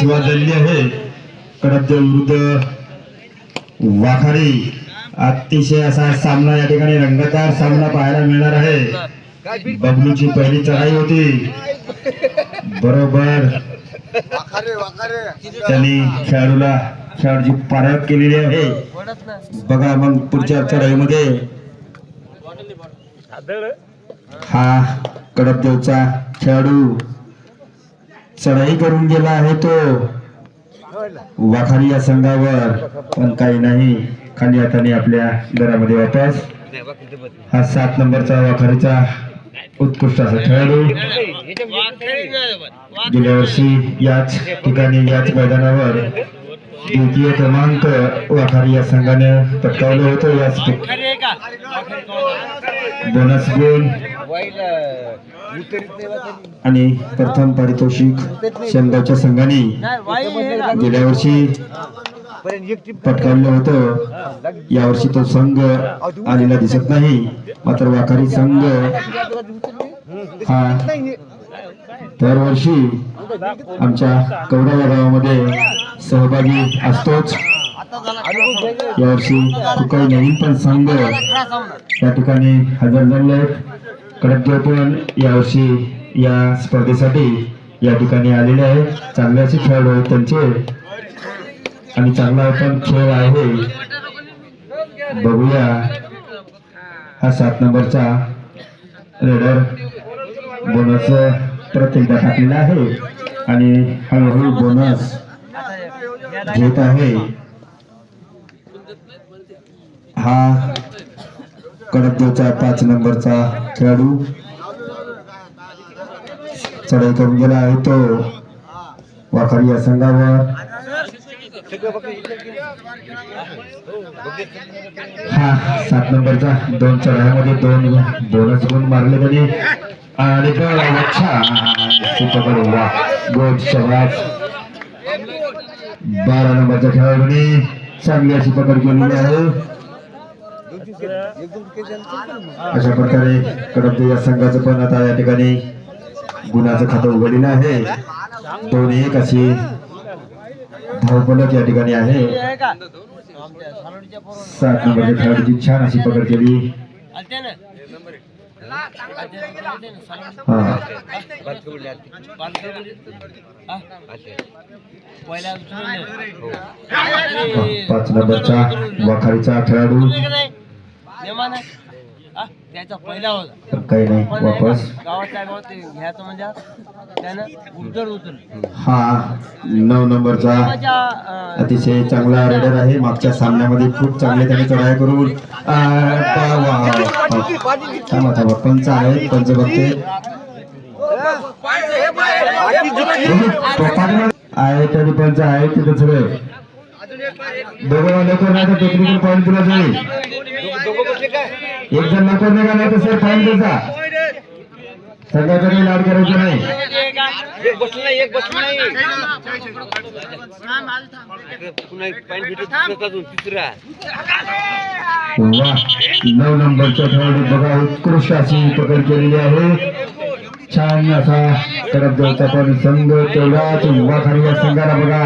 सुरुवात झालेली आहे. कडकदेव विरुद्ध वाखारी अतिशय असा सामना या ठिकाणी रंगतदार सामना पाहायला मिळणार आहे. बबलूची पहिली चढाई होती, बरोबर त्यांनी खेळाडूची पारख केलेली आहे. बघा मग पुढच्या चढाईमध्ये हा कडकदेवचा खेळाडू चढाई करून गेला आहे तो वाखारी या संघावर, पण काही नाही, खाली हाताने आपल्या घरामध्ये वापस. हा 7 नंबरचा वाखारीचा उत्कृष्ट असा खेळाडू गेल्या वर्षी याच ठिकाणी याच मैदानावर द्वितीय क्रमांक वाखारी या संघाने पटकावलं होतं. याच बोनस गुण आणि प्रथम पारितोषिक शेंगावच्या संघाने गेल्या वर्षी पटकावलं होतं. यावर्षी तो संघ आलेला दिसत नाही, मात्र वाखारी संघ हा दरवर्षी आमच्या कवडा गावामध्ये सहभागी असतोच. यावर्षी काही नवीन पण संघ या ठिकाणी हजर झाले आहेत. कडकदेव पण यावर्षी या स्पर्धेसाठी या ठिकाणी आलेले आहेत. चांगले असे खेळाडू आहेत त्यांचे आणि चांगला पण खेळ आहे. बघूया हा 7 नंबरचा रेडर बोनस परत एकदा टाकलेला आहे आणि हळूहळू बोनस घेत आहे. हा कडकदेवचा 5 नंबरचा खेळाडू चढाई करून गेला आहे तो वाखारी या संघावर. हा 7 नंबरचा 2 चढाईमध्ये 2 बोनस गुण मारले त्याने आणि गोड शबाज. 12 नंबरच्या खेळाडूने चांगली अशी पकड केलेली आहे. अशा प्रकारे कडकदेव या संघाचं पण आता या ठिकाणी गुणाचं खातं उघडलेलं आहे. 2-1 अशी धावफलक या ठिकाणी आहे. 7 नंबरच्या खेळाडूची छान अशी पकड केली. पाच नंबरचा वाखारीचा खेळाडू काही नाही वापस. हा 9 नंबरचा अतिशय चांगला रेडर आहे. मागच्या सामन्यामध्ये खूप चांगले त्याने चढाई करून पंच आहे. पंच बघते आहे तरी पंच आहे तिथे सगळे दोघं लवकर नाही तर टेक्निकल पॉईंट दिला जाईल. एक जण लवकर नाही का नाही तर सर पॉईंट द्यायचा. सगळ्याचा काही लाड करायचं नाही. 9 नंबरच्या खेळाडू बघा उत्कृष्ट अशी पकड केलेली आहे. छान असा कडकदेवचा पण संघ तेवढाच वाखारी या संघाला बघा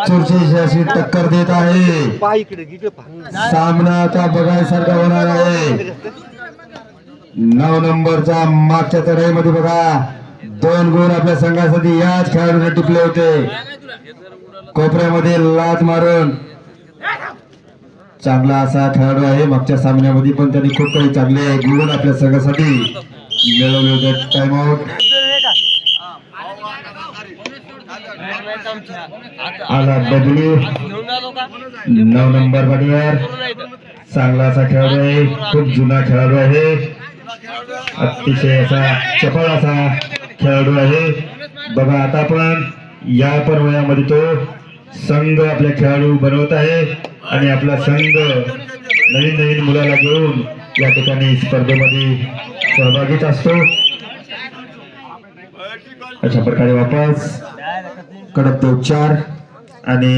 चुरशीची अशी टक्कर देत आहे. सामना आता बघायसारखा होणार आहे. 9 नंबरचा मागच्या चढाईमध्ये बघा 2 गुण आपल्या संघासाठी याच खेळाडूने टिपले होते. कोपऱ्यामध्ये लात मारून चांगला असा खेळाडू आहे. मागच्या सामन्यामध्ये पण त्यांनी खूप काही चांगले गुण आपल्या संघासाठी मिळवले होते. टाइम आउट आला बबलू 9 नंबर पाठीवर. चांगला असा खेळाडू आहे, खूप जुना खेळाडू आहे, अतिशय असा चपळ असा खेळाडू आहे. बघा आता पण या पण वयामध्ये तो संघ आपल्या खेळाडू बनवत आहे आणि आपला संघ नवीन नवीन मुलाला घेऊन या ठिकाणी स्पर्धेमध्ये सहभागीच असतो. अशा प्रकारे वापस कडकदेव 4 आणि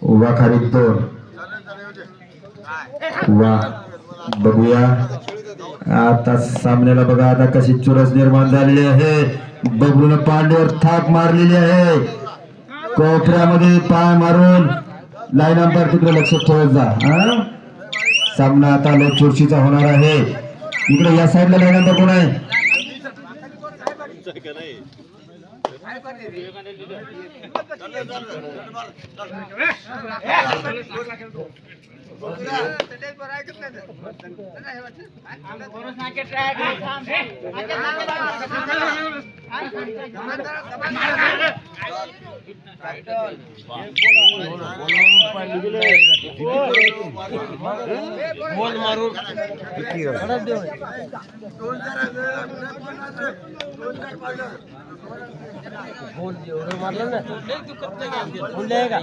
वाखारी 2. वा बघूया आता सामन्याला बघा आता कशी चुरस निर्माण झालेली आहे. बबलून पांड्यावर थाप मारलेली आहे. कोपऱ्यामध्ये पाय मारून लाईन अंपायर तिकडे लक्ष ठेवत जा. सामना आता लय चुरशीचा होणार आहे. इकडे या साईडला लाईन अंपायर कोण आहे? बोल मारून मारलं ना का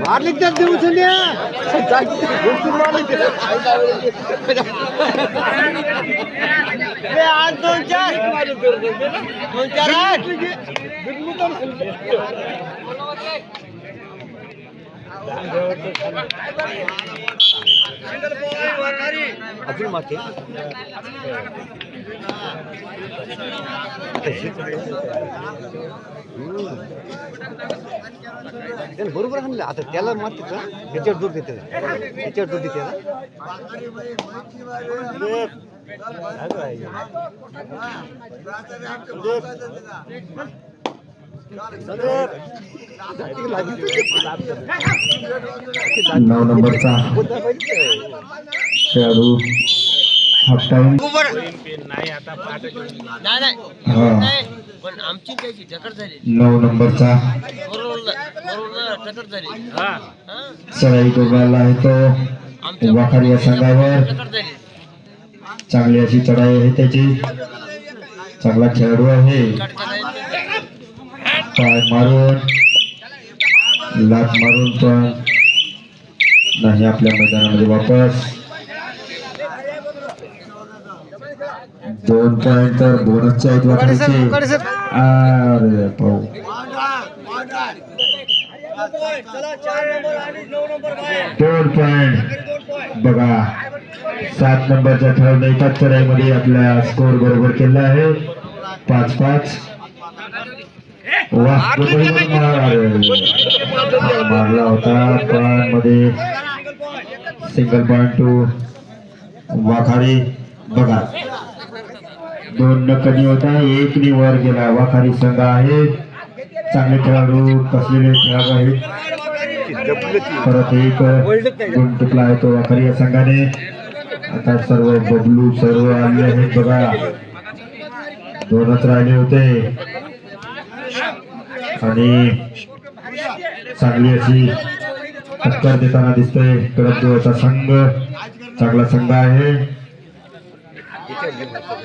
मारली तर देऊ आज 2-4 8 अजून मागे बरोबर आणलं आता त्याला मारते का त्याच्यावर दूध देते त्याच्यावर दूध देते नऊ नंबरचा खेळाडू हाफ टाइम पण आमची त्याची टक्कर झाली. 9 नंबरचा टक्कर झाली. सराई टोकाला आहे तो वाखारी या संघावर. चांगली अशी चढाई आहे त्याची. चांगला खेळाडू आहे. पाय मारून लात मारून पण नाही आपल्या मैदानामध्ये वापस. 2 पॉइंट तर बोनसचे आहेत वाखारीचे. अरे भाऊ 2 पॉइंट बघा. 7 नंबरच्या खेळाडूने एकाच चढाईमध्ये आपला स्कोर बरोबर केला आहे. 5-5. मारला होता पण मध्ये सिंगल पॉइंट टू वाखारी. बघा 2 न कमी होता, 1 नि वर गेला. वाखारी संघ आहे. चांगले खेळाडू कसलेले खेळाडू आहेत. परत एक गुण टिकला आहे तो वाखारी या संघाने. आता सर्व बबलू सर्व आले आहेत. बघा 2च राहिले होते आणि चांगली अशी टक्कर देताना दिसतोय. कडकदेवाचा संघ चांगला संघ आहे.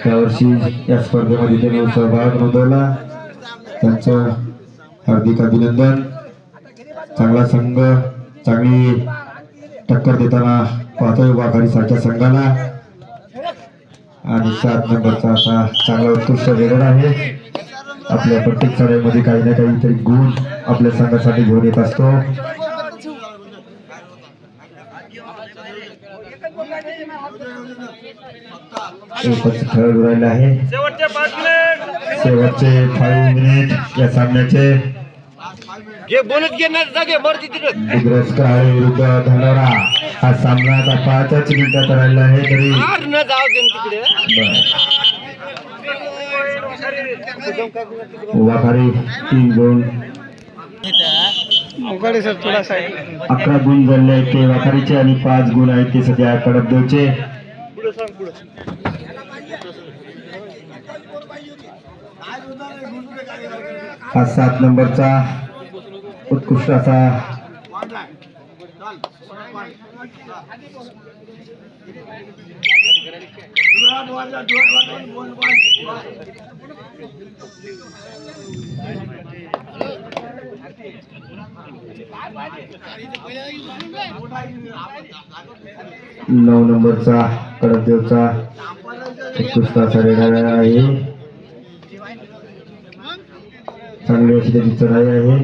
त्यावर्षी या स्पर्धेमध्ये त्यांनी सहभाग नोंदवला. त्यांचं हार्दिक अभिनंदन. चांगला संघ चांगली टक्कर देताना पाहतोय वाखारी सारख्या संघाला. आणि 7 नंबरचा असा चांगला उत्कृष्ट रेडर आहे. आपल्या प्रत्येक चढाईमध्ये काही ना काहीतरी गुण आपल्या संघासाठी घेऊन येत असतो. एकच खेळ राहिला आहे. शेवटचे 5 मिनिट या सामन्याचे. दिग्रस काळे विरुद्ध धनोरा. हा सामना आता 5च मिनिटात राहिला आहे तरी वाखारी 3-2. 11 गुण झाले आहेत ते वाखारीचे आणि 5 गुण आहेत ते सध्या कडकदेवचे. हा 7 नंबरचा उत्कृष्ट असा 9 नंबरचा कडकदेवचा उत्कृष्ट असा रेडर आहे. चांगली अशी त्याची चढाई आहे.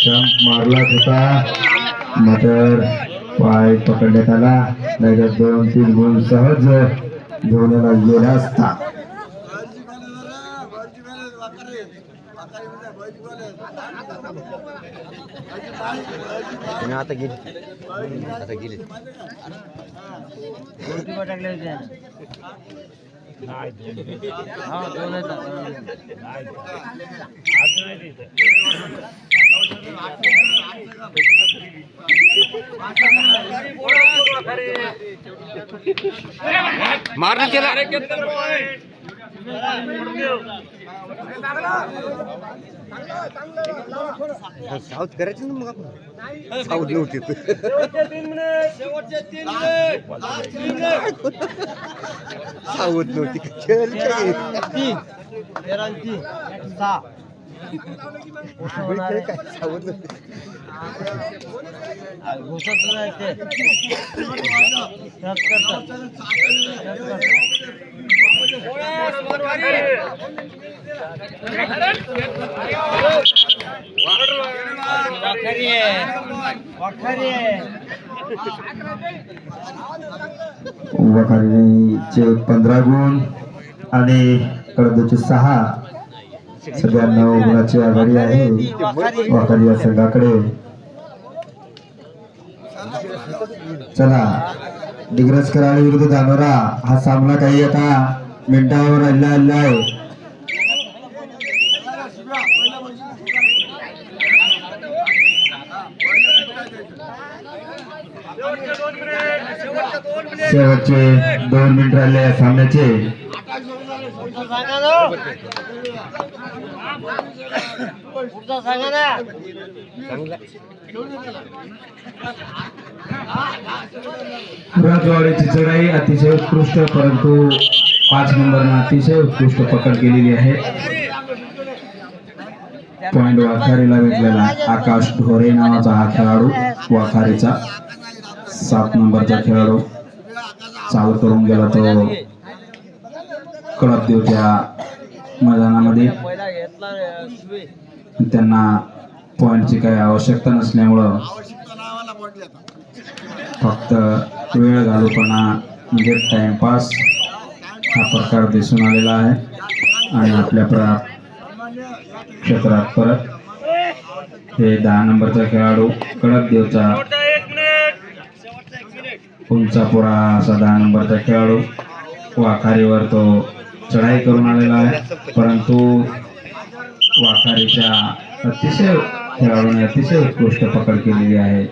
जंप मारला होता मात्र पाय पकडण्यात आला, नाहीतर 2-3 गुण सहज घेऊन गेला असता. आता गेली मारलं त्याला. साऊथ करायचं ना मग आपण. साऊथ नव्हती साऊथ नव्हती काय साऊथ नव्हती. वखारीचे 15 गुण आणि कडदूचे 6. सध्या 9 गुणाची आघाडी आहे वखारी या संघाकडे. चला, डिग्रज कराड विरुद्ध धानोरा हा सामना काही आता मिनिटावर आलेला आहे. शेवटचे 2 मिनिट राहिले या सामन्याचे. राजवाडीची चढाई अतिशय उत्कृष्ट, परंतु 5 नंबरनं अतिशय उत्कृष्ट पकड केलेली आहे. पॉइंट वाखारीला भेटलेला आकाश ढोरे नावाचा हा खेळाडू, वाखारीचा 7 नंबरचा खेळाडू चालू करून गेला तो कडपदेवच्या मैदानामध्ये. त्यांना पॉइंटची काही आवश्यकता नसल्यामुळं फक्त वेळ घालूपणा म्हणजे टाइमपास हा प्रकार दिसून आलेला आहे. आणि आपल्या क्षेत्रात परत हे 10 नंबरचा खेळाडू कडकदेवचा उंचापुरा असा 10 नंबरचा खेळाडू वाखारीवर तो चढाई करून आलेला आहे. परंतु वाखारीच्या अतिशय खेळाडूने अतिशय उत्कृष्ट पकड केलेली आहे.